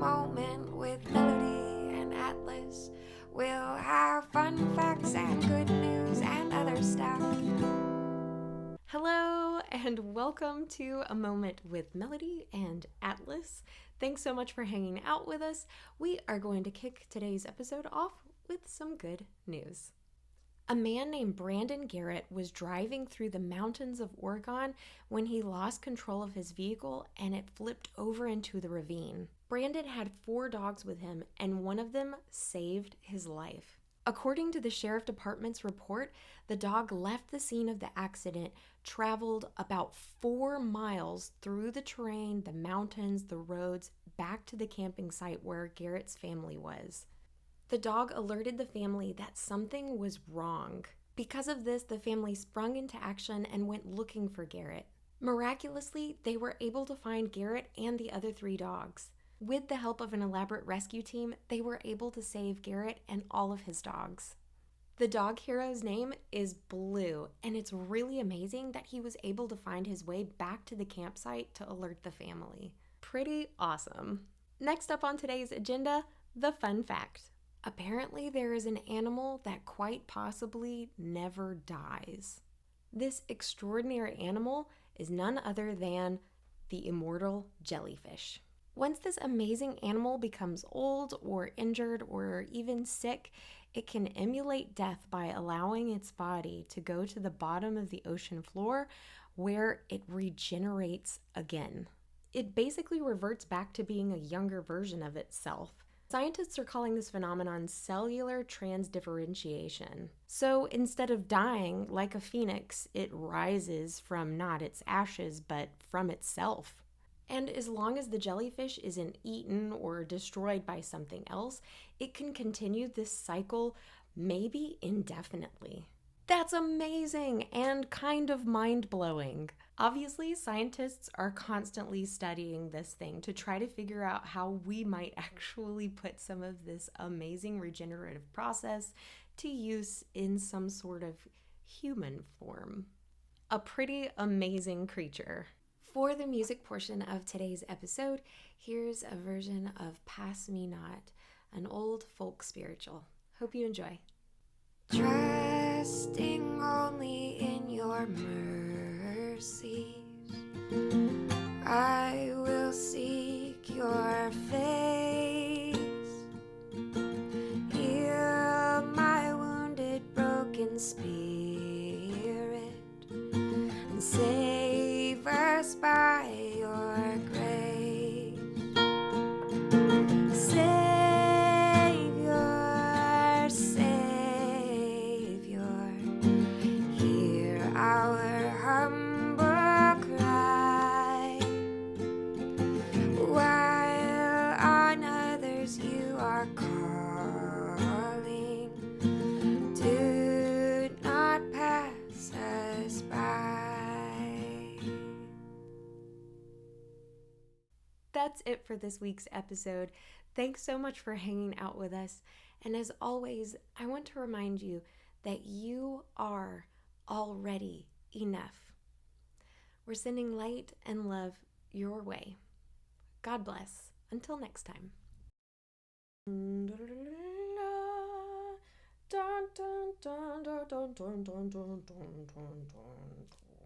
moment with Melody and Atlas. We'll have fun facts and good news and other stuff. Hello and welcome to A Moment with Melody and Atlas. Thanks so much for hanging out with us. We are going to kick today's episode off with some good news. A man named Brandon Garrett was driving through the mountains of Oregon when he lost control of his vehicle and it flipped over into the ravine. Brandon had 4 dogs with him and one of them saved his life. According to the sheriff department's report, the dog left the scene of the accident, traveled about 4 miles through the terrain, the mountains, the roads, back to the camping site where Garrett's family was. The dog alerted the family that something was wrong. Because of this, the family sprung into action and went looking for Garrett. Miraculously, they were able to find Garrett and the other 3 dogs. With the help of an elaborate rescue team, they were able to save Garrett and all of his dogs. The dog hero's name is Blue, and it's really amazing that he was able to find his way back to the campsite to alert the family. Pretty awesome. Next up on today's agenda, the fun fact. Apparently, there is an animal that quite possibly never dies. This extraordinary animal is none other than the immortal jellyfish. Once this amazing animal becomes old or injured or even sick, it can emulate death by allowing its body to go to the bottom of the ocean floor where it regenerates again. It basically reverts back to being a younger version of itself. Scientists are calling this phenomenon cellular transdifferentiation. So instead of dying like a phoenix, it rises from not its ashes, but from itself. And as long as the jellyfish isn't eaten or destroyed by something else, it can continue this cycle maybe indefinitely. That's amazing and kind of mind-blowing. Obviously, scientists are constantly studying this thing to try to figure out how we might actually put some of this amazing regenerative process to use in some sort of human form. A pretty amazing creature. For the music portion of today's episode, here's a version of Pass Me Not, an old folk spiritual. Hope you enjoy. Trusting only in your mercies, I will seek your face. Heal my wounded, broken spirit and save us by your grace. Savior, Savior, hear our humble cry. While on others you are calling, do not pass us by. That's it for this week's episode. Thanks so much for hanging out with us. And as always, I want to remind you that you are already enough. We're sending light and love your way. God bless. Until next time. Dun, dun, dun, dun, dun, dun, dun, dun, dun, dun, dun, dun.